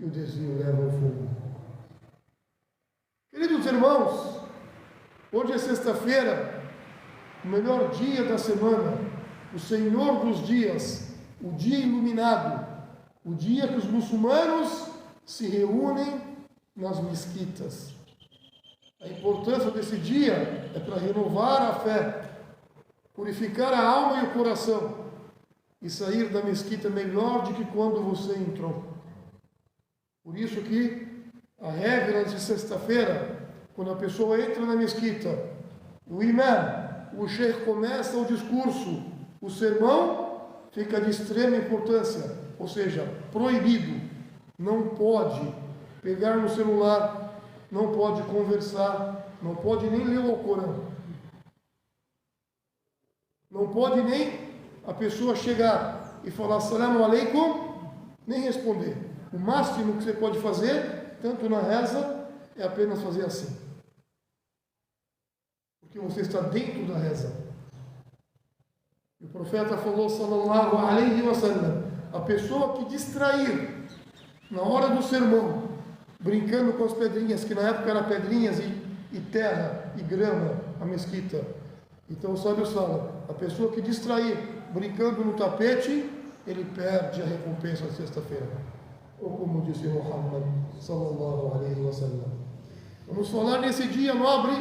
o desvio leva ao fogo. Queridos irmãos, hoje é sexta-feira, o melhor dia da semana, o Senhor dos dias, o dia iluminado, o dia que os muçulmanos se reúnem nas mesquitas. A importância desse dia é para renovar a fé, purificar a alma e o coração e sair da mesquita melhor do que quando você entrou. Por isso que a regra de sexta-feira, quando a pessoa entra na mesquita, o imã, o sheikh começa o discurso, o sermão fica de extrema importância, ou seja, proibido, não pode pegar no celular, não pode conversar, não pode nem ler o Alcorão. Não pode nem a pessoa chegar e falar Assalamu alaikum, nem responder. O máximo que você pode fazer, tanto na reza, é apenas fazer assim. Porque você está dentro da reza. E o profeta falou, sallallahu alaihi wasallam, a pessoa que distrair na hora do sermão, brincando com as pedrinhas, que na época eram pedrinhas e terra e grama, a mesquita. Então os sábios falam, a pessoa que distrair brincando no tapete, ele perde a recompensa de sexta-feira. Ou como disse Muhammad sallallahu alaihi wasallam. Vamos falar nesse dia nobre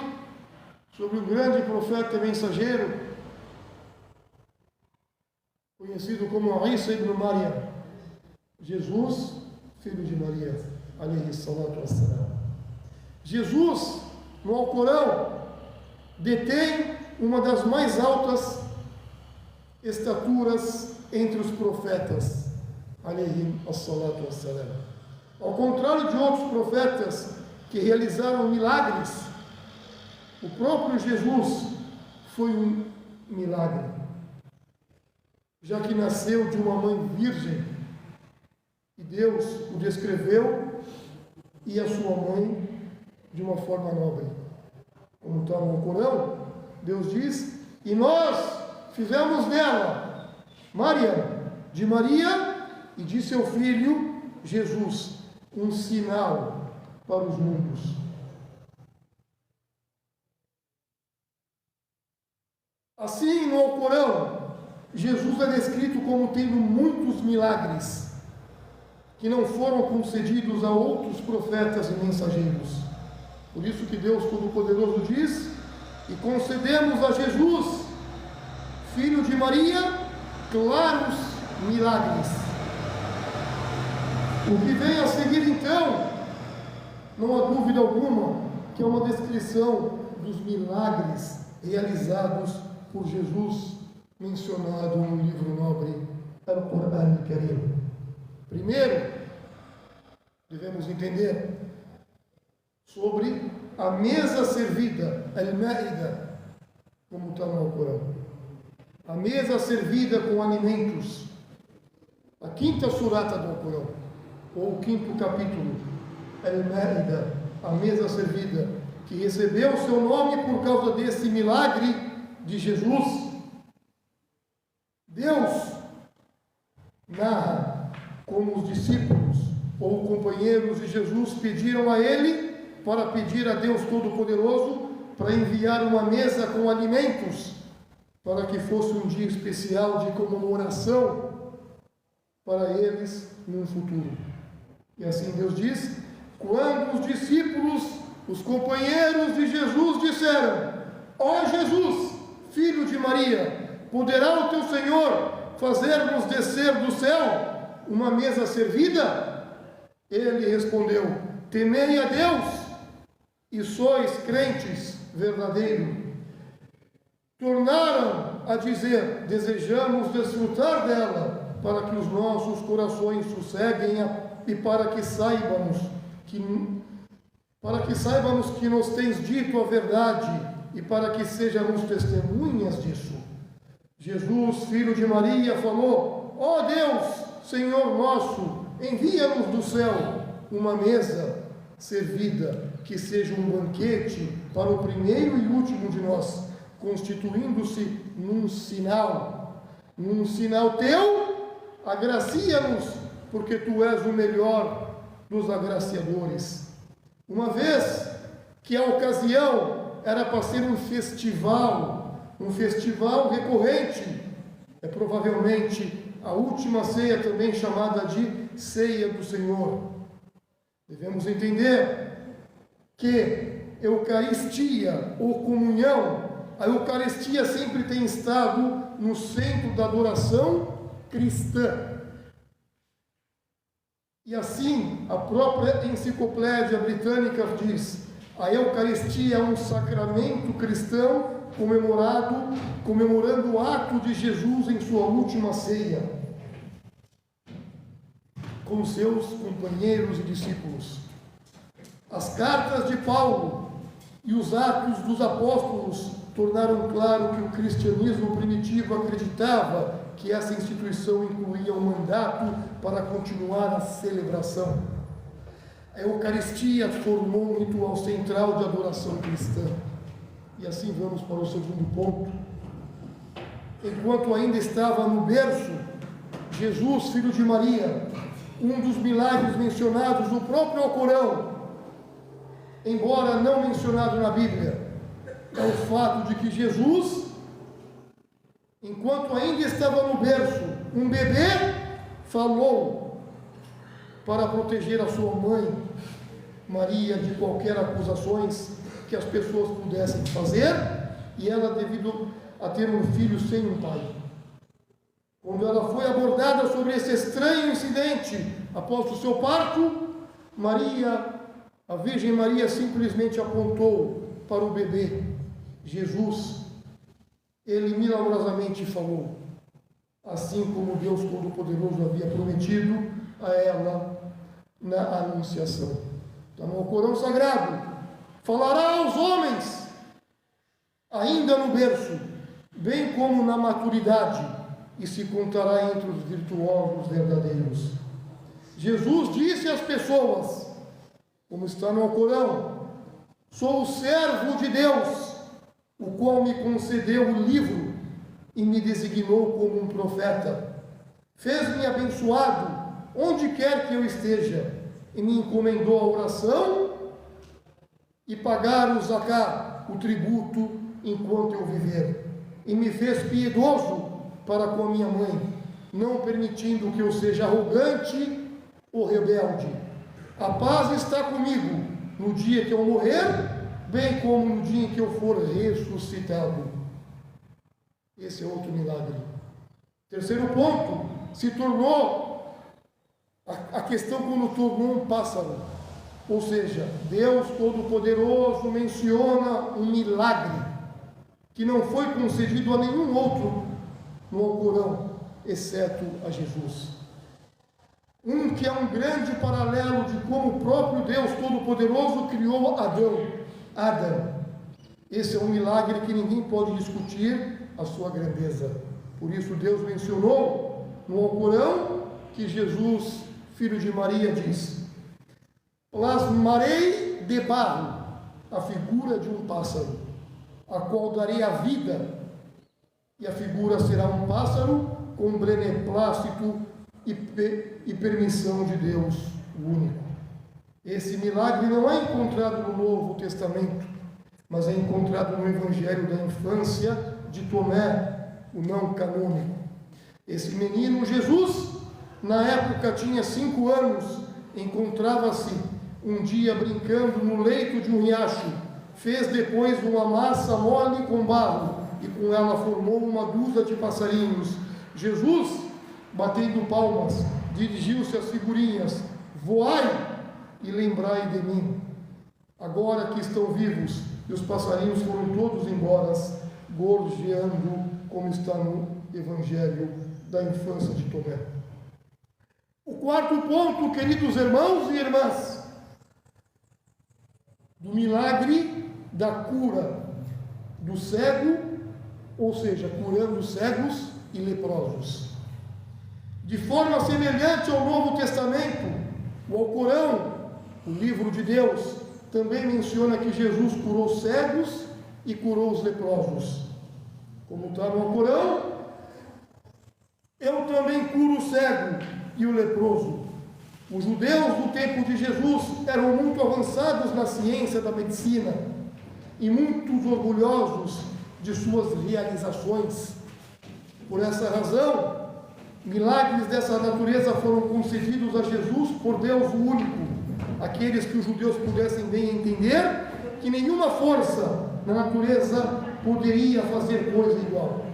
sobre o grande profeta e mensageiro, conhecido como Isa ibn Maryam, Jesus, filho de Maria, alaihi salatu wassalam. Jesus, no Alcorão, detém uma das mais altas estaturas entre os profetas, alaihi salatu wassalam. Ao contrário de outros profetas que realizaram milagres, o próprio Jesus foi um milagre, já que nasceu de uma mãe virgem, e Deus o descreveu, e a sua mãe de uma forma nobre. Como está no Corão, Deus diz, e nós fizemos dela, Maria, de Maria e de seu filho, Jesus, um sinal para os mundos. Assim, no Alcorão, Jesus é descrito como tendo muitos milagres que não foram concedidos a outros profetas e mensageiros. Por isso que Deus Todo-Poderoso diz, e concedemos a Jesus, filho de Maria, claros milagres. O que vem a seguir então, não há dúvida alguma, que é uma descrição dos milagres realizados por Jesus, mencionado no livro nobre Al-Qur'an Al-Karim. Primeiro, devemos entender sobre a mesa servida, Al-Ma'ida, como está no Alcorão. A mesa servida com alimentos. A quinta surata do Alcorão, ou o quinto capítulo, Al-Ma'ida, a mesa servida, que recebeu seu nome por causa desse milagre de Jesus. Deus narra como os discípulos ou companheiros de Jesus pediram a ele para pedir a Deus Todo-Poderoso para enviar uma mesa com alimentos para que fosse um dia especial de comemoração para eles no futuro. E assim Deus diz, quando os discípulos, os companheiros de Jesus disseram, ó Jesus, filho de Maria, poderá o teu Senhor fazer-nos descer do céu uma mesa servida? Ele respondeu, temei a Deus e sois crentes verdadeiros. Tornaram a dizer, desejamos desfrutar dela para que os nossos corações sosseguem e para que saibamos que nos tens dito a verdade e para que sejamos testemunhas disso. Jesus, filho de Maria, falou, ó Deus, Senhor nosso, envia-nos do céu uma mesa servida, que seja um banquete para o primeiro e último de nós, constituindo-se num sinal teu, agracia-nos, porque tu és o melhor dos agraciadores. Uma vez que a ocasião era para ser um festival recorrente, é provavelmente a última ceia, também chamada de ceia do Senhor. Devemos entender que Eucaristia ou comunhão, a Eucaristia sempre tem estado no centro da adoração cristã. E assim, a própria enciclopédia britânica diz: a Eucaristia é um sacramento cristão comemorando o ato de Jesus em sua última ceia, com seus companheiros e discípulos. As cartas de Paulo e os atos dos apóstolos tornaram claro que o cristianismo primitivo acreditava que essa instituição incluía um mandato para continuar a celebração. A Eucaristia formou um ritual central de adoração cristã. E assim vamos para o segundo ponto. Enquanto ainda estava no berço, Jesus, filho de Maria, um dos milagres mencionados no próprio Alcorão, embora não mencionado na Bíblia, é o fato de que Jesus, enquanto ainda estava no berço, um bebê falou para proteger a sua mãe, Maria, de qualquer acusações que as pessoas pudessem fazer, e ela devido a ter um filho sem um pai. Quando ela foi abordada sobre esse estranho incidente, após o seu parto, a Virgem Maria simplesmente apontou para o bebê, Jesus. Ele milagrosamente falou, assim como Deus Todo-Poderoso havia prometido a ela na Anunciação. Está no Alcorão Sagrado. Falará aos homens, ainda no berço, bem como na maturidade, e se contará entre os virtuosos verdadeiros. Jesus disse às pessoas, como está no Alcorão: sou o servo de Deus, o qual me concedeu o livro e me designou como um profeta. Fez-me abençoado onde quer que eu esteja, e me encomendou a oração e pagar o zacá, o tributo, enquanto eu viver. E me fez piedoso para com a minha mãe, não permitindo que eu seja arrogante ou rebelde. A paz está comigo no dia que eu morrer, bem como no dia em que eu for ressuscitado. Esse é outro milagre. Terceiro ponto, se tornou a questão quando tornou um pássaro. Ou seja, Deus Todo-Poderoso menciona um milagre que não foi concedido a nenhum outro no Alcorão, exceto a Jesus. Um que é um grande paralelo de como o próprio Deus Todo-Poderoso criou Adão. Esse é um milagre que ninguém pode discutir a sua grandeza. Por isso Deus mencionou no Alcorão que Jesus, filho de Maria, diz: plasmarei de barro a figura de um pássaro, a qual darei a vida, e a figura será um pássaro com beneplácito e permissão de Deus, o único. Esse milagre não é encontrado no Novo Testamento, mas é encontrado no Evangelho da infância de Tomé, o não canônico. Esse menino Jesus, na época tinha 5 anos, encontrava-se um dia brincando no leito de um riacho, fez depois uma massa mole com barro, e com ela formou uma dúzia de passarinhos. Jesus, batendo palmas, dirigiu-se às figurinhas: voai e lembrai de mim, agora que estão vivos. E os passarinhos foram todos embora, gorjeando, como está no Evangelho da infância de Tomé. O quarto ponto, queridos irmãos e irmãs, do milagre da cura do cego, ou seja, curando cegos e leprosos. De forma semelhante ao Novo Testamento, o Alcorão, o livro de Deus, também menciona que Jesus curou cegos e curou os leprosos. Como está no Alcorão, eu também curo o cego e o leproso. Os judeus do tempo de Jesus eram muito avançados na ciência da medicina e muito orgulhosos de suas realizações. Por essa razão, milagres dessa natureza foram concedidos a Jesus por Deus o único, aqueles que os judeus pudessem bem entender que nenhuma força na natureza poderia fazer coisa igual.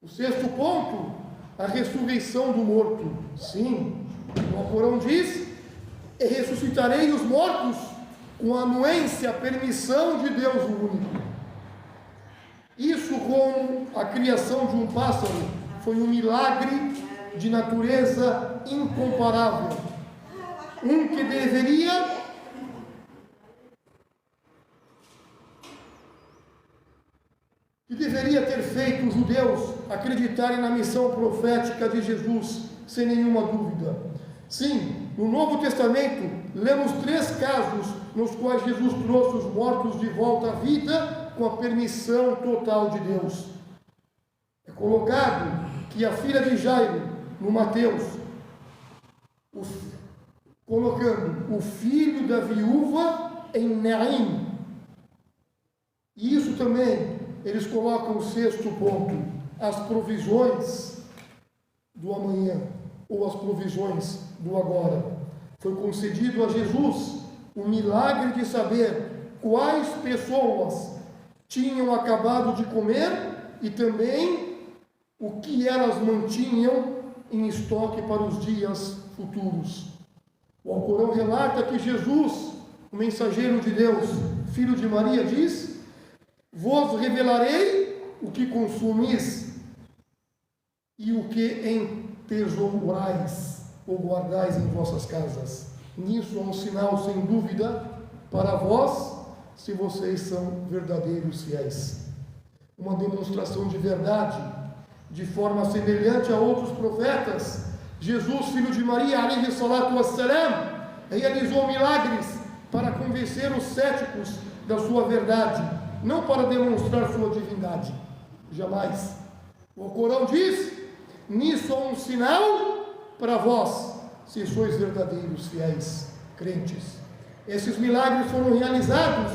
O sexto ponto, a ressurreição do morto. Sim, o Alcorão diz: e ressuscitarei os mortos com a anuência, a permissão de Deus o único. Isso, como a criação de um pássaro, foi um milagre de natureza incomparável. Um que deveria ter feito os judeus acreditarem na missão profética de Jesus, sem nenhuma dúvida. Sim, no Novo Testamento, lemos 3 casos nos quais Jesus trouxe os mortos de volta à vida com a permissão total de Deus. É colocado que a filha de Jairo, no Mateus, colocando o filho da viúva em Naim. E isso também, eles colocam o sexto ponto, as provisões do amanhã, ou as provisões do agora. Foi concedido a Jesus o milagre de saber quais pessoas tinham acabado de comer e também o que elas mantinham em estoque para os dias futuros. O Alcorão relata que Jesus, o mensageiro de Deus, filho de Maria, diz: vos revelarei o que consumis e o que entesourais ou guardais em vossas casas. Nisso há um sinal, sem dúvida, para vós, se vocês são verdadeiros fiéis. Uma demonstração de verdade, de forma semelhante a outros profetas. Jesus, filho de Maria, alaihi salatu wassalam, realizou milagres para convencer os céticos da sua verdade, não para demonstrar sua divindade. Jamais. O Corão diz: nisso há um sinal para vós, se sois verdadeiros fiéis, crentes. Esses milagres foram realizados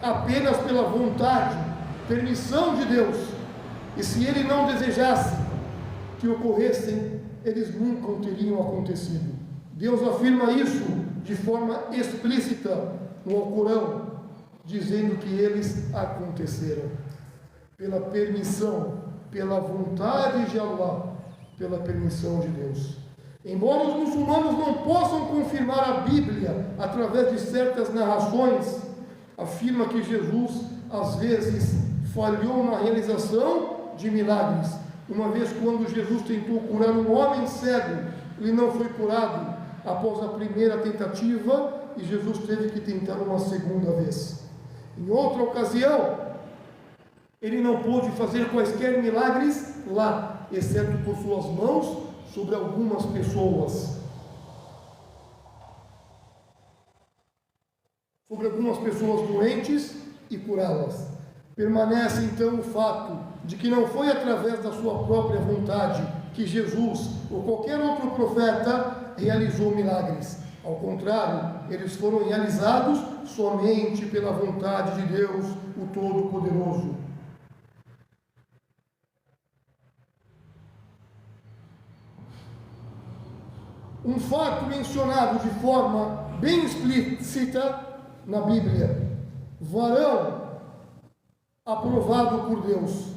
apenas pela vontade, permissão de Deus. E se Ele não desejasse que ocorressem, eles nunca teriam acontecido. Deus afirma isso de forma explícita no Alcorão, dizendo que eles aconteceram pela permissão, pela vontade de Allah, pela permissão de Deus. Embora os muçulmanos não possam confirmar a Bíblia através de certas narrações, afirma que Jesus às vezes falhou na realização de milagres. Uma vez, quando Jesus tentou curar um homem cego, ele não foi curado após a primeira tentativa e Jesus teve que tentar uma segunda vez. Em outra ocasião, ele não pôde fazer quaisquer milagres lá, exceto por suas mãos sobre algumas pessoas. Sobre algumas pessoas doentes e curá-las. Permanece então o fato de que não foi através da sua própria vontade que Jesus ou qualquer outro profeta realizou milagres. Ao contrário, eles foram realizados somente pela vontade de Deus, o Todo-Poderoso. Um fato mencionado de forma bem explícita na Bíblia: varão aprovado por Deus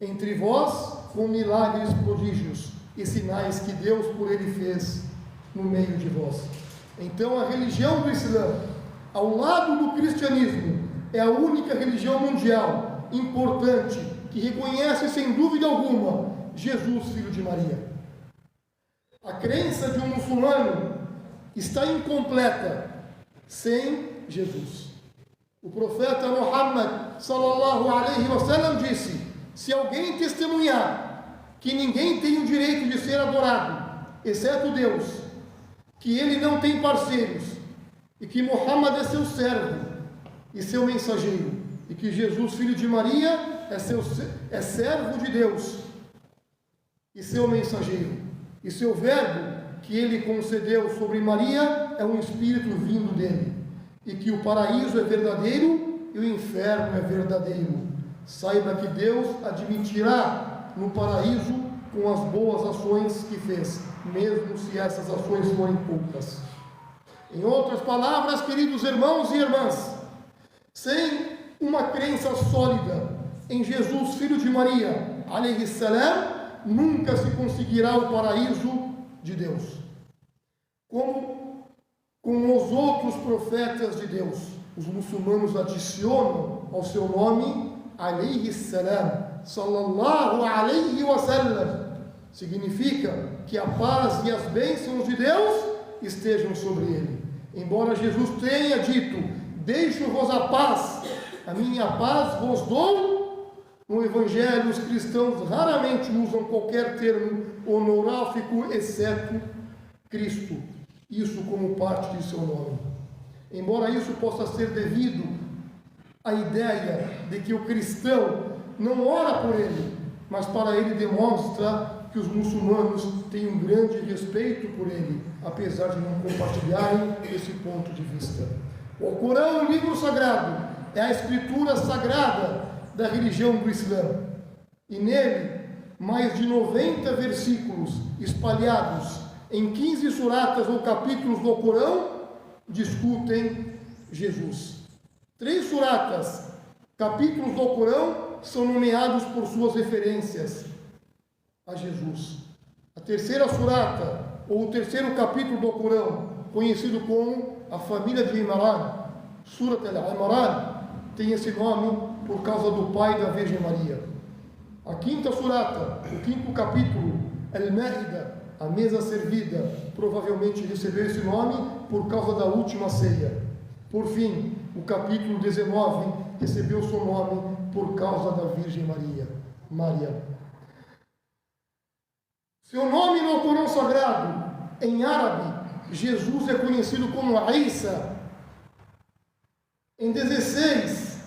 entre vós com milagres, prodígios e sinais que Deus por ele fez no meio de vós. Então a religião do Islã, ao lado do cristianismo, é a única religião mundial importante que reconhece sem dúvida alguma Jesus, filho de Maria. A crença de um muçulmano está incompleta sem Jesus. O profeta Muhammad sallallahu alaihi wasallam disse: se alguém testemunhar que ninguém tem o direito de ser adorado, exceto Deus, que ele não tem parceiros, e que Muhammad é seu servo e seu mensageiro, e que Jesus, filho de Maria, é servo de Deus e seu mensageiro, e seu verbo que ele concedeu sobre Maria é um espírito vindo dele, e que o paraíso é verdadeiro e o inferno é verdadeiro. Saiba que Deus admitirá no paraíso com as boas ações que fez, mesmo se essas ações forem poucas. Em outras palavras, queridos irmãos e irmãs, sem uma crença sólida em Jesus, filho de Maria, alayhi salam, nunca se conseguirá o paraíso de Deus. Como com os outros profetas de Deus, os muçulmanos adicionam ao seu nome alayhi salam, sallallahu alayhi wa sallam. Significa que a paz e as bênçãos de Deus estejam sobre ele. Embora Jesus tenha dito: deixo-vos a paz, a minha paz vos dou, no Evangelho os cristãos raramente usam qualquer termo honoráfico, exceto Cristo, isso como parte de seu nome. Embora isso possa ser devido à ideia de que o cristão não ora por ele, mas para ele demonstra que os muçulmanos têm um grande respeito por ele, apesar de não compartilharem esse ponto de vista. O Alcorão, o livro sagrado, é a escritura sagrada da religião do Islã, e nele mais de 90 versículos espalhados em 15 suratas ou capítulos do Alcorão discutem Jesus. 3 suratas, capítulos do Alcorão, são nomeados por suas referências a Jesus. A terceira surata, ou o terceiro capítulo do Alcorão, conhecido como a família de Imran, Surat al-Imran, tem esse nome por causa do pai da Virgem Maria. A quinta surata, o quinto capítulo, Al-Ma'idah, a mesa servida, provavelmente recebeu esse nome por causa da última ceia. Por fim, o capítulo 19 recebeu seu nome por causa da Virgem Maria, Maria. Seu nome no Alcorão Sagrado, em árabe, Jesus é conhecido como Isa. Em 16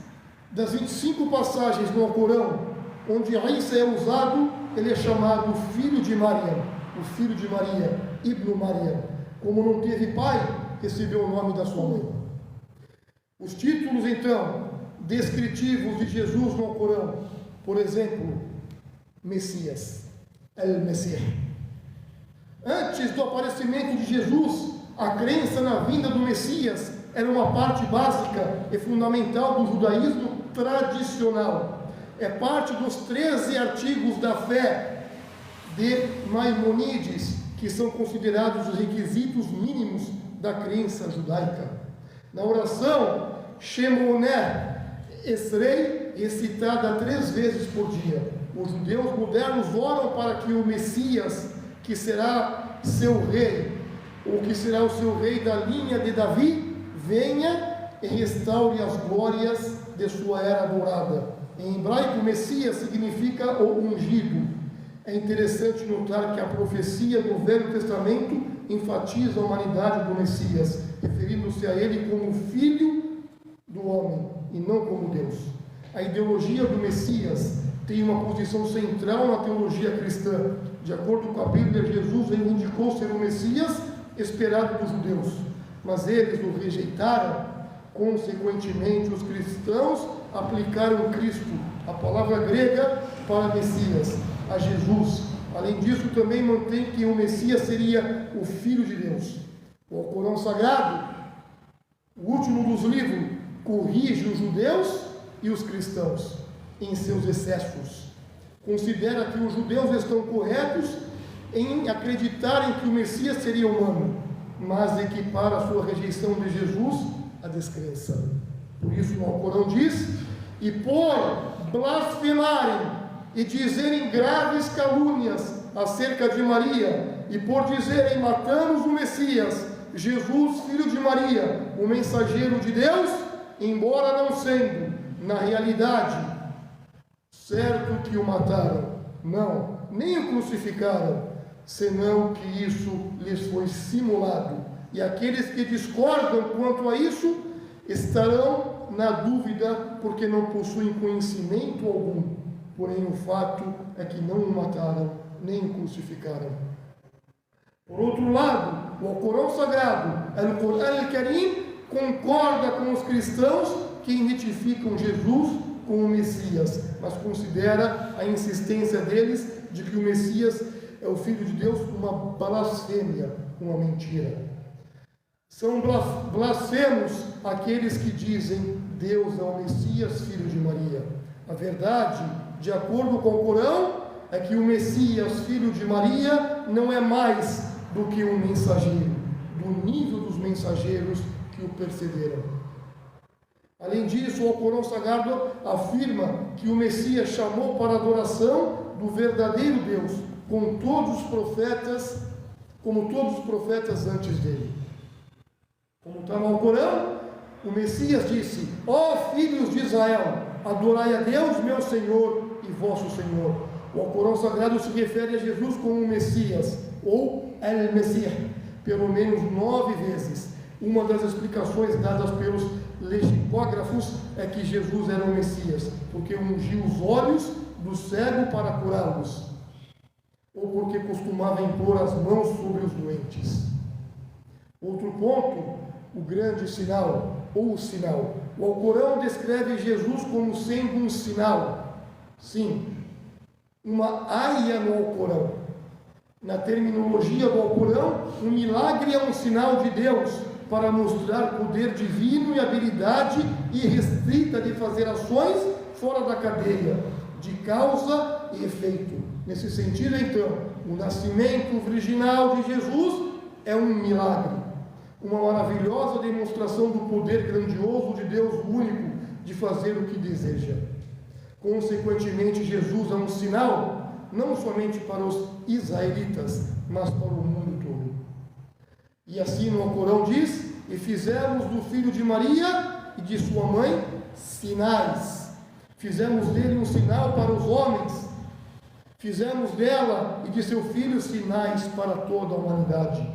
das 25 passagens no Alcorão, onde Isa é usado, ele é chamado filho de Maria, o filho de Maria, Ibn Maria. Como não teve pai, recebeu o nome da sua mãe. Os títulos, então, descritivos de Jesus no Alcorão, por exemplo, Messias, El-Messiah. Antes do aparecimento de Jesus, a crença na vinda do Messias era uma parte básica e fundamental do judaísmo tradicional. É parte dos 13 artigos da fé de Maimonides, que são considerados os requisitos mínimos da crença judaica. Na oração Shemoneh Esrei, recitada 3 vezes por dia, os judeus modernos oram para que o Messias, que será seu rei, ou que será o seu rei da linha de Davi, venha e restaure as glórias de sua era dourada. Em hebraico, Messias significa o ungido. É interessante notar que a profecia do Velho Testamento enfatiza a humanidade do Messias, referindo-se a ele como filho do homem e não como Deus. A ideologia do Messias tem uma posição central na teologia cristã. De acordo com a Bíblia, Jesus reivindicou ser o Messias esperado dos judeus, mas eles o rejeitaram. Consequentemente, os cristãos aplicaram Cristo, a palavra grega para Messias, a Jesus. Além disso, também mantém que o Messias seria o Filho de Deus. O Alcorão Sagrado, o último dos livros, corrige os judeus e os cristãos em seus excessos. Considera que os judeus estão corretos em acreditarem que o Messias seria humano, mas equipara a sua rejeição de Jesus à descrença. Por isso, no Alcorão diz: e por blasfemarem e dizerem graves calúnias acerca de Maria, e por dizerem matamos o Messias, Jesus, filho de Maria, o mensageiro de Deus, embora não sendo, na realidade, certo que o mataram, não, nem o crucificaram, senão que isso lhes foi simulado. E aqueles que discordam quanto a isso estarão na dúvida, porque não possuem conhecimento algum. Porém, o fato é que não o mataram, nem o crucificaram. Por outro lado, o Alcorão Sagrado, Al-Qur'an Al-Karim, concorda com os cristãos que identificam Jesus como o Messias, mas considera a insistência deles de que o Messias é o Filho de Deus uma blasfêmia, uma mentira. São blasfemos aqueles que dizem Deus é o Messias, filho de Maria. A verdade, de acordo com o Corão, é que o Messias, filho de Maria, não é mais do que um mensageiro, do nível dos mensageiros que o precederam. Além disso, o Alcorão Sagrado afirma que o Messias chamou para a adoração do verdadeiro Deus, como todos os profetas antes dele. Como está no Alcorão, o Messias disse: ó filhos de Israel, adorai a Deus, meu Senhor e vosso Senhor. O Alcorão Sagrado se refere a Jesus como o Messias, ou El-Messias, pelo menos 9 vezes. Uma das explicações dadas pelos lexicógrafos é que Jesus era o Messias, porque ungiu os olhos do cego para curá-los, ou porque costumava impor as mãos sobre os doentes. Outro ponto, o grande sinal, ou o sinal. O Alcorão descreve Jesus como sendo um sinal. Sim, uma aia no Alcorão. Na terminologia do Alcorão, um milagre é um sinal de Deus para mostrar poder divino e habilidade irrestrita de fazer ações fora da cadeia, de causa e efeito. Nesse sentido, então, o nascimento virginal de Jesus é um milagre, uma maravilhosa demonstração do poder grandioso de Deus único de fazer o que deseja. Consequentemente, Jesus é um sinal, não somente para os israelitas, mas para o mundo todo. E assim no Alcorão diz: e fizemos do filho de Maria e de sua mãe sinais. Fizemos dele um sinal para os homens. Fizemos dela e de seu filho sinais para toda a humanidade.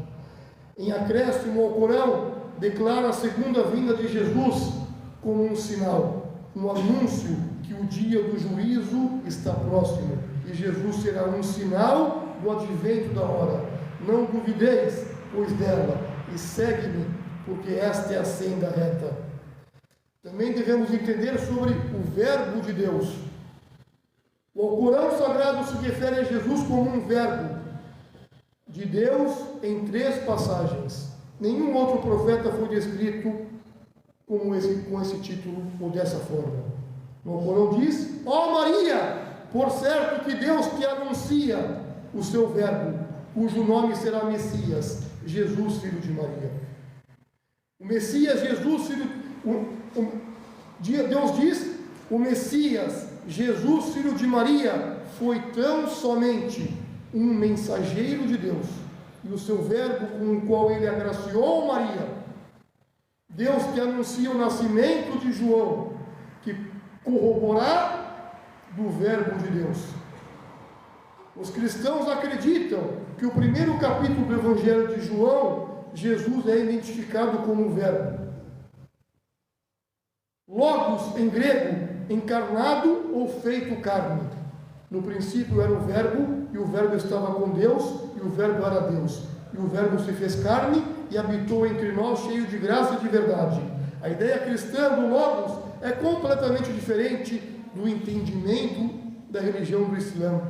Em acréscimo ao Corão, declara a segunda vinda de Jesus como um sinal, um anúncio que o dia do juízo está próximo, e Jesus será um sinal do advento da hora. Não duvideis, pois dela, e segue-me, porque esta é a senda reta. Também devemos entender sobre o verbo de Deus. O Alcorão Sagrado se refere a Jesus como um verbo de Deus em 3 passagens. Nenhum outro profeta foi descrito com esse título ou dessa forma. No Alcorão diz: ó Maria, por certo que Deus te anuncia o seu verbo, cujo nome será Messias, Jesus, filho de Maria. O Messias, Jesus, filho... Deus diz: o Messias, Jesus, filho de Maria, foi tão somente um mensageiro de Deus, e o seu verbo com o qual ele agraciou Maria. Deus te anuncia o nascimento de João, que corroborará do verbo de Deus. Os cristãos acreditam que o primeiro capítulo do Evangelho de João, Jesus é identificado como o verbo. Logos, em grego, encarnado ou feito carne. No princípio era o verbo, e o verbo estava com Deus, e o verbo era Deus. E o verbo se fez carne e habitou entre nós, cheio de graça e de verdade. A ideia cristã do Logos é completamente diferente do entendimento da religião do Islã.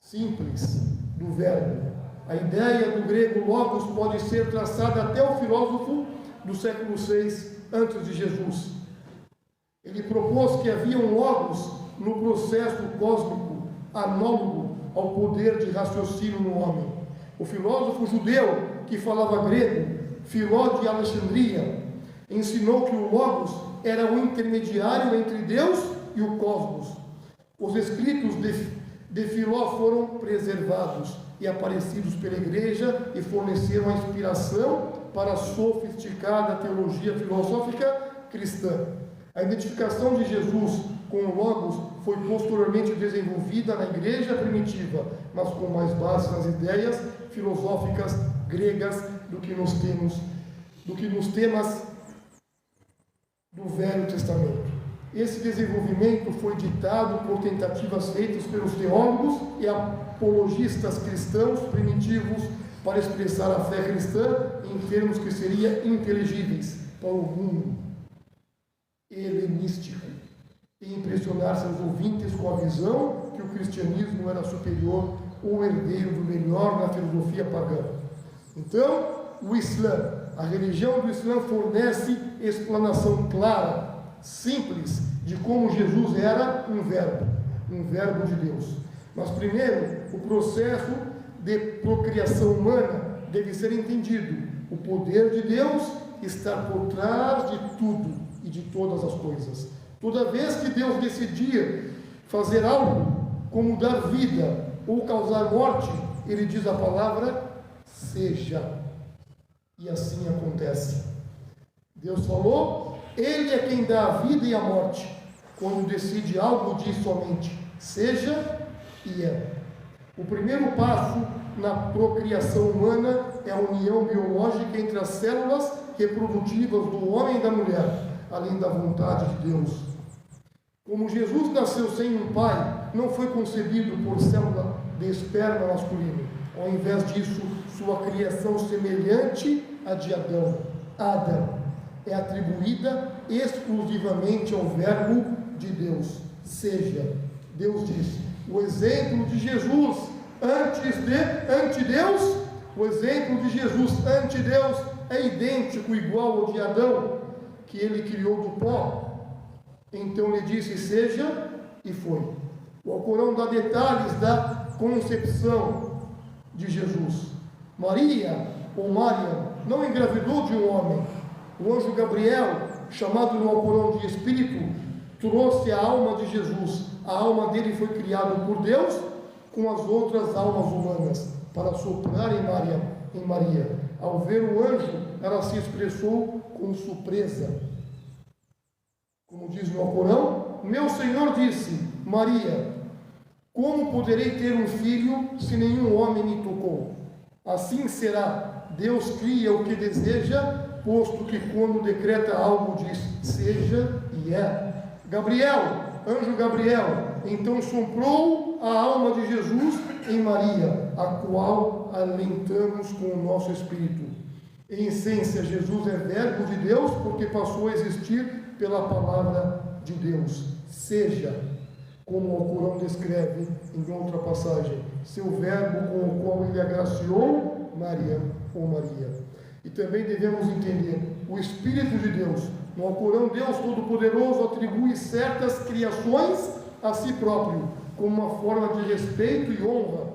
Simples, do verbo. A ideia do grego Logos pode ser traçada até o filósofo do século VI antes de Jesus. Ele propôs que havia um Logos no processo cósmico anólogo ao poder de raciocínio no homem. O filósofo judeu que falava grego, Filó de Alexandria, ensinou que o Logos era o intermediário entre Deus e o cosmos. Os escritos de Filó foram preservados e aparecidos pela igreja e forneceram a inspiração para a sofisticada teologia filosófica cristã. A identificação de Jesus com o Logos foi posteriormente desenvolvida na igreja primitiva, mas com mais base nas ideias filosóficas gregas do que nos temas do Velho Testamento. Esse desenvolvimento foi ditado por tentativas feitas pelos teólogos e apologistas cristãos primitivos para expressar a fé cristã em termos que seriam inteligíveis para o mundo helenístico e impressionar seus ouvintes com a visão que o cristianismo era superior ou herdeiro do melhor na filosofia pagã. Então, o Islã, a religião do Islã fornece explanação clara, simples, de como Jesus era um verbo de Deus. Mas primeiro, o processo de procriação humana deve ser entendido. O poder de Deus está por trás de tudo e de todas as coisas. Toda vez que Deus decidia fazer algo, como dar vida ou causar morte, Ele diz a palavra, seja. E assim acontece. Deus falou, Ele é quem dá a vida e a morte. Quando decide algo, diz somente, seja e é. O primeiro passo na procriação humana é a união biológica entre as células reprodutivas do homem e da mulher, além da vontade de Deus. Como Jesus nasceu sem um pai, não foi concebido por célula de esperma masculino. Ao invés disso, sua criação semelhante à de Adão, é atribuída exclusivamente ao verbo de Deus. Seja, Deus diz, o exemplo de Jesus ante Deus, o exemplo de Jesus ante Deus é idêntico, igual ao de Adão, que ele criou do pó. Então ele disse, seja, e foi. O Alcorão dá detalhes da concepção de Jesus. Maria, ou Maria, não engravidou de um homem. O anjo Gabriel, chamado no Alcorão de Espírito, trouxe a alma de Jesus. A alma dele foi criada por Deus com as outras almas humanas, para soprar em Maria. Ao ver o anjo, ela se expressou com surpresa. Como diz no Alcorão, meu Senhor disse, Maria, como poderei ter um filho se nenhum homem me tocou? Assim será, Deus cria o que deseja, posto que quando decreta algo diz, seja e é. Anjo Gabriel, então soprou a alma de Jesus em Maria, a qual alimentamos com o nosso espírito. Em essência, Jesus é verbo de Deus, porque passou a existir pela palavra de Deus. Seja, como o Alcorão descreve em outra passagem, seu verbo com o qual ele agraciou Maria ou Maria. E também devemos entender o Espírito de Deus. No Alcorão, Deus Todo-Poderoso atribui certas criações a si próprio, como uma forma de respeito e honra.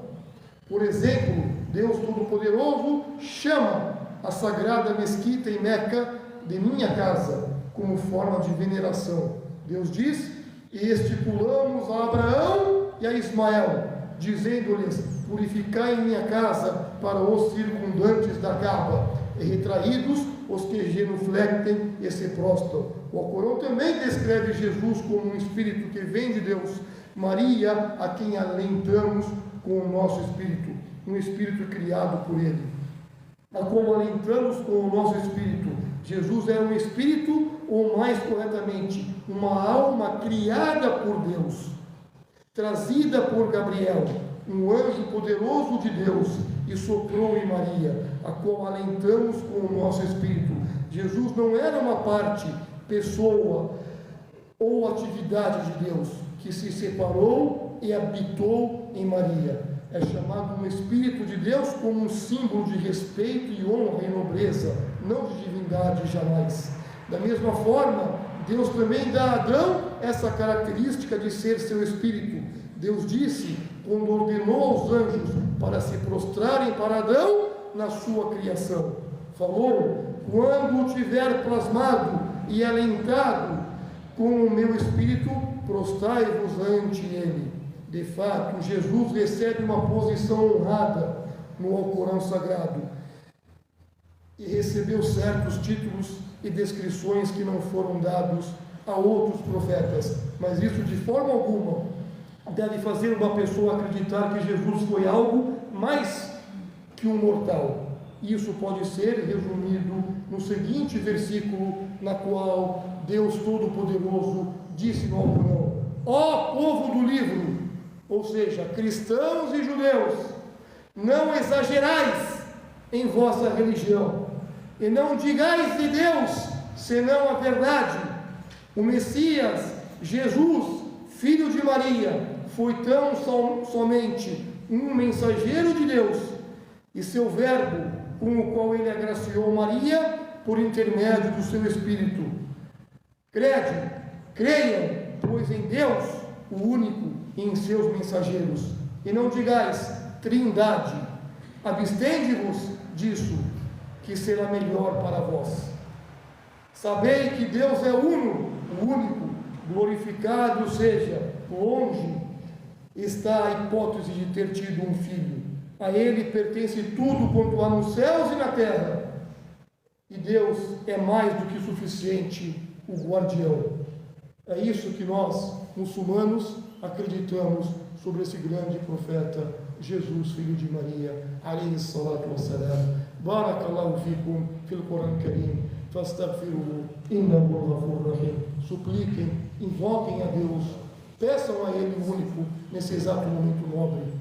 Por exemplo, Deus Todo-Poderoso chama a sagrada mesquita em Meca de minha casa, como forma de veneração. Deus diz, e estipulamos a Abraão e a Ismael, dizendo-lhes, purificai minha casa para os circundantes da Caba, e retraídos os que genuflectem e se prostram. O Alcorão também descreve Jesus como um espírito que vem de Deus, Maria, a quem alentamos com o nosso espírito, um espírito criado por Ele, a qual alentamos com o nosso espírito. Jesus é um espírito, ou mais corretamente, uma alma criada por Deus, trazida por Gabriel, um anjo poderoso de Deus, e soprou em Maria, a qual alentamos com o nosso espírito. Jesus não era uma parte, pessoa ou atividade de Deus que se separou e habitou em Maria. É chamado um Espírito de Deus como um símbolo de respeito e honra e nobreza, não de divindade jamais. Da mesma forma, Deus também dá a Adão essa característica de ser seu Espírito. Deus disse, quando ordenou aos anjos para se prostrarem para Adão na sua criação, falou, quando o tiver plasmado e alentado com o meu Espírito, prostrai-vos ante ele. De fato, Jesus recebe uma posição honrada no Alcorão Sagrado e recebeu certos títulos e descrições que não foram dados a outros profetas, mas isso de forma alguma deve fazer uma pessoa acreditar que Jesus foi algo mais que um mortal. Isso pode ser resumido no seguinte versículo, na qual Deus Todo-Poderoso disse no Alcorão, ó povo do livro, ou seja, cristãos e judeus, não exagerais em vossa religião, e não digais de Deus, senão a verdade. O Messias, Jesus, filho de Maria, foi tão somente um mensageiro de Deus, e seu verbo, com o qual ele agraciou Maria, por intermédio do seu Espírito. Creiam, pois, em Deus, o único, e em seus mensageiros, e não digais trindade. Abstende-vos disso, que será melhor para vós. Sabei que Deus é uno, o único, glorificado seja, longe está a hipótese de ter tido um filho. A ele pertence tudo quanto há nos céus e na terra. E Deus é mais do que suficiente, o guardião. É isso que nós, muçulmanos, acreditamos sobre esse grande profeta, Jesus, filho de Maria, alayhi salatu wassalam. Barakallahu fikum fil Quran Karim, fastaghfiruhu, innahu ghafurur rahim. Supliquem, invoquem a Deus, peçam a Ele o único, nesse exato momento nobre.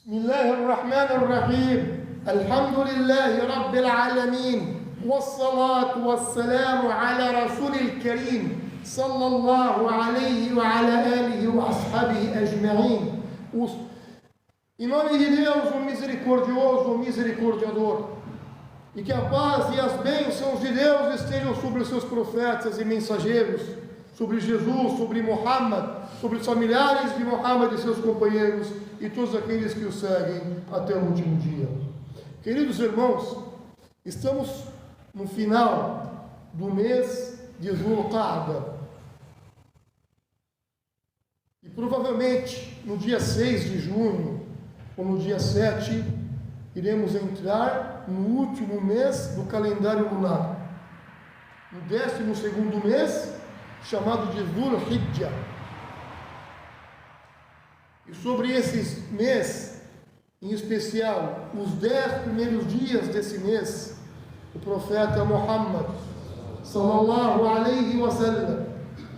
بسم الله الرحمن الرحيم الحمد لله رب العالمين والصلاة والسلام على رسول الكريم صلى الله عليه وعلى آله وأصحابه أجمعين. Em nome de Deus, o misericordioso, o misericordiador, e que a paz e as bênçãos de Deus estejam sobre os seus profetas e mensageiros, sobre Jesus, sobre Muhammad, sobre os familiares de Muhammad e seus companheiros e todos aqueles que o seguem até o último dia. Queridos irmãos, estamos no final do mês de Zulqa'da e provavelmente no dia 6 de junho ou no dia 7 iremos entrar no último mês do calendário lunar, no 12º mês, chamado de Dhul-Hijjah. E sobre esse mês, em especial, os 10 primeiros dias desse mês, o profeta Muhammad, sallallahu alaihi wasallam,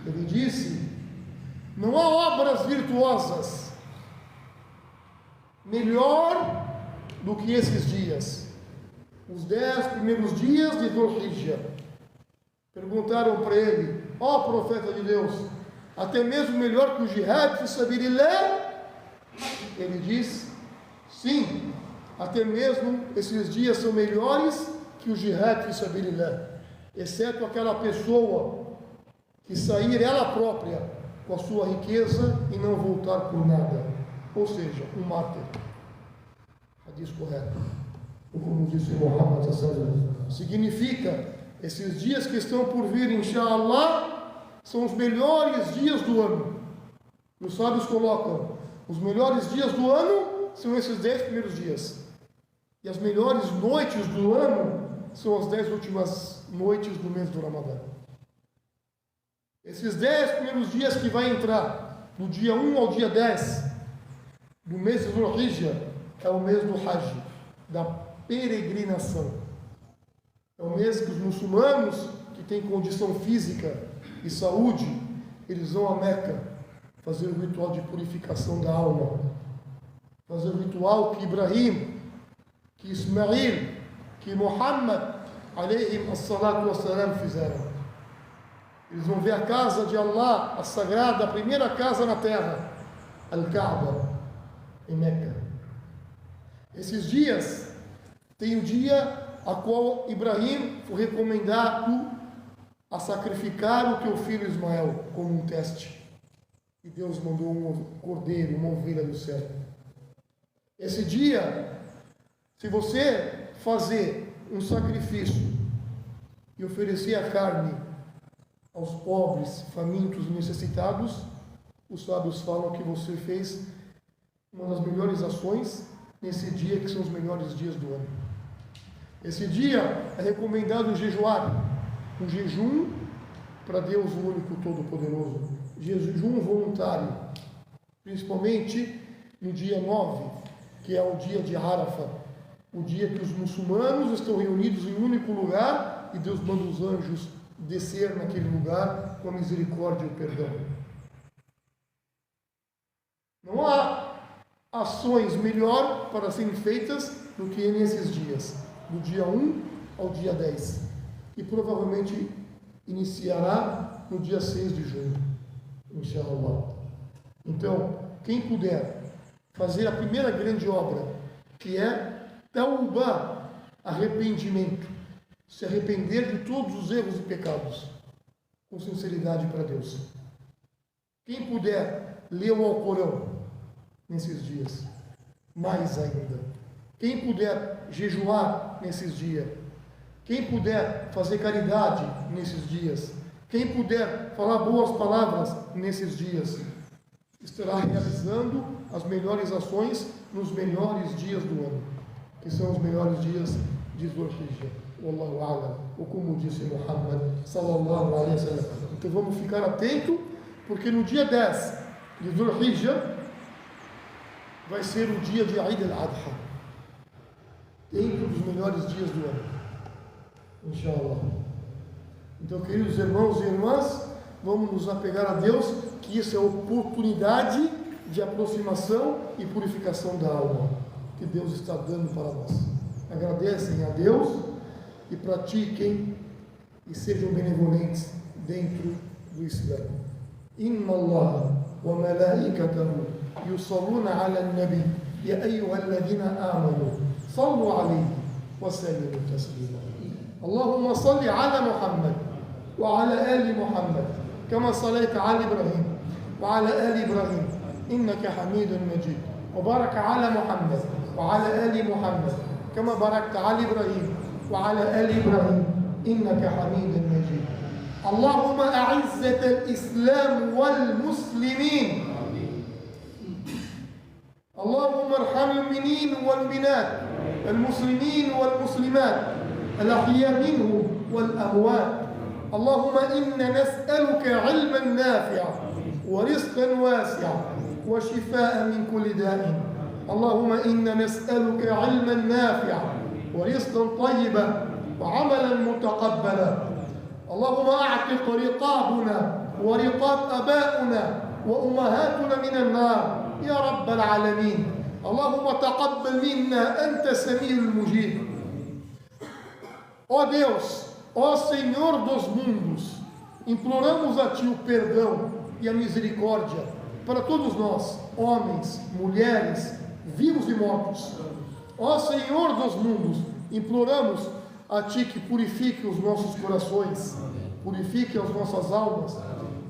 ele disse: não há obras virtuosas melhor do que esses dias, os 10 primeiros dias de Dhul-Hijjah. Perguntaram para ele: ó profeta de Deus, até mesmo melhor que o jihad fi sabilillah? Ele diz: sim, até mesmo esses dias são melhores que o jihad fi sabilillah, exceto aquela pessoa que sair ela própria com a sua riqueza e não voltar por nada, ou seja, um mártir. Hadith correto, ou como disse Muhammad sallallahu alaihi wasallam, significa: esses dias que estão por vir, inshallah, são os melhores dias do ano. E os sábios colocam: os melhores dias do ano são esses 10 primeiros dias, e as melhores noites do ano são as 10 últimas noites do mês do Ramadã. Esses 10 primeiros dias que vai entrar do dia 1 ao dia 10 do mês de Dhul-Hijjah é o mês do Hajj, da peregrinação. É o mês que os muçulmanos que têm condição física e saúde, eles vão a Meca fazer o ritual de purificação da alma, fazer o ritual que Ibrahim, que Ismail, que Muhammad alayhim as-salatu was-salam fizeram. Eles vão ver a casa de Allah, a sagrada, a primeira casa na terra, Al-Kaaba, em Meca. Esses dias tem o dia a qual Ibrahim foi recomendado a sacrificar o teu filho Ismael como um teste. E Deus mandou um cordeiro, uma ovelha do céu. Esse dia, se você fazer um sacrifício e oferecer a carne aos pobres, famintos e necessitados, os sábios falam que você fez uma das melhores ações nesse dia, que são os melhores dias do ano. Esse dia é recomendado jejuar, um jejum para Deus, o único Todo-Poderoso. Jejum voluntário, principalmente no dia 9, que é o dia de Arafá, o dia que os muçulmanos estão reunidos em um único lugar e Deus manda os anjos descer naquele lugar com a misericórdia e o perdão. Não há ações melhor para serem feitas do que nesses dias, do dia 1 ao dia 10, e provavelmente iniciará no dia 6 de junho, inshallah. Então, quem puder fazer a primeira grande obra, que é Tauba, arrependimento, se arrepender de todos os erros e pecados, com sinceridade para Deus. Quem puder ler o Alcorão nesses dias, mais ainda. Quem puder jejuar nesses dias, quem puder fazer caridade nesses dias, quem puder falar boas palavras nesses dias, estará realizando as melhores ações nos melhores dias do ano, que são os melhores dias de Dhul Hijjah. Wallahu a'lam. Ou como disse Muhammad sallallahu alaihi wasallam. Então vamos ficar atentos, porque no dia 10 de Dhul Hijjah vai ser o dia de Eid al-Adha, dentro dos melhores dias do ano, inshallah. Então, queridos irmãos e irmãs, vamos nos apegar a Deus, que isso é oportunidade de aproximação e purificação da alma, que Deus está dando para nós. Agradecem a Deus e pratiquem e sejam benevolentes dentro do Islã. Inna Allah wa malaikatahu yusalluna ala an-nabi ya ayyuhalladhina amanu sallu alayhi wa sallimu taslima. Allahumma salli ala Muhammad wa ala ali Muhammad kama sallaita ala Ibrahim wa ala ali Ibrahim innaka Hamidun Majid. Wa baraka ala Muhammad wa ala ali Muhammad kama barakta ala Ibrahim wa ala ali Ibrahim innaka Hamidun Majid. اللهم أعزة الإسلام والمسلمين. اللهم ارحم المؤمنين والمؤمنات المسلمين والمسلمات الأحياء منهم والأموات. اللهم إنا نسألك علما نافعا ورزقا واسعا وشفاء من كل داء. اللهم إنا نسألك علما نافعا ورزقا طيبا وعملا متقبلا. اللهم أعتق رقابنا ورقاب أبائنا وأمهاتنا من النار يا رب العالمين. اللهم تقبل منا أنت السميع المجيب. Ó Deus, ó Senhor dos mundos, imploramos a Ti o perdão e a misericórdia para todos nós, homens, mulheres, vivos e mortos. Ó Senhor dos mundos, imploramos a Ti que purifique os nossos corações, purifique as nossas almas,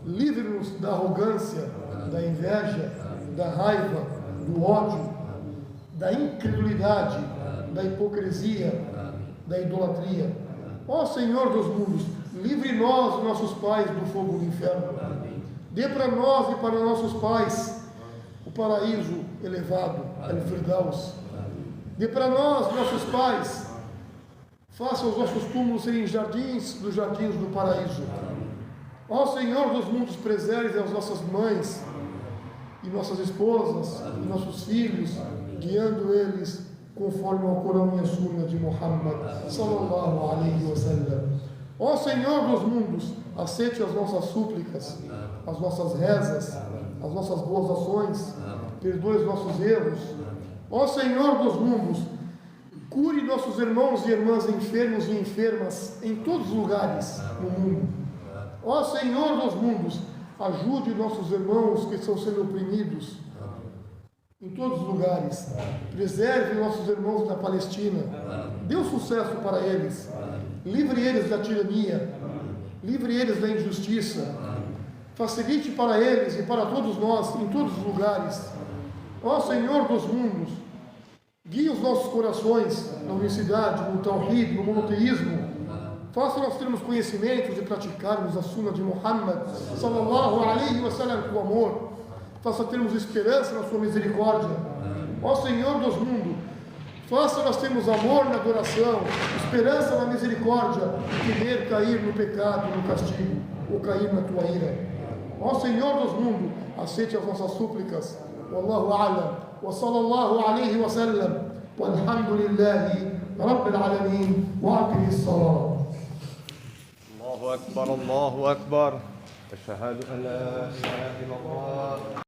livre-nos da arrogância, da inveja, da raiva, do ódio, da incredulidade, da hipocrisia, da idolatria. Ó Senhor dos mundos, livre nós, nossos pais, do fogo do inferno. Dê para nós e para nossos pais o paraíso elevado, al-Firdaus. Dê para nós, nossos pais, faça os nossos túmulos serem jardins dos jardins do paraíso. Ó Senhor dos mundos, preserve as nossas mães e nossas esposas e nossos filhos, guiando eles conforme o Corão e a Sunna de Muhammad sallallahu alaihi wasallam. Ó Senhor dos mundos, aceite as nossas súplicas, as nossas rezas, as nossas boas ações, perdoe os nossos erros. Ó Senhor dos mundos, cure nossos irmãos e irmãs enfermos e enfermas em todos os lugares no mundo. Ó Senhor dos mundos, ajude nossos irmãos que estão sendo oprimidos em todos os lugares. Preserve nossos irmãos na Palestina. Dê um sucesso para eles. Livre eles da tirania. Livre eles da injustiça. Facilite para eles e para todos nós em todos os lugares. Ó Senhor dos mundos, guie os nossos corações na unicidade, no tawhid, no monoteísmo. Faça nós termos conhecimentos e praticarmos a Sunna de Muhammad sallallahu alaihi wasallam com amor. Faça termos esperança na sua misericórdia. Ó Senhor dos mundos, faça nós termos amor na adoração, esperança na misericórdia e temer cair no pecado e no castigo. ou cair na tua ira. Ó Senhor dos mundos, aceite as nossas súplicas. Wallahu a'lam, wa sallallahu alayhi wa sallam, walhamdulillahi rabbil alamin, wa aqimi as-salat. الله أكبر الله أكبر. أشهد أن لا إله إلا الله.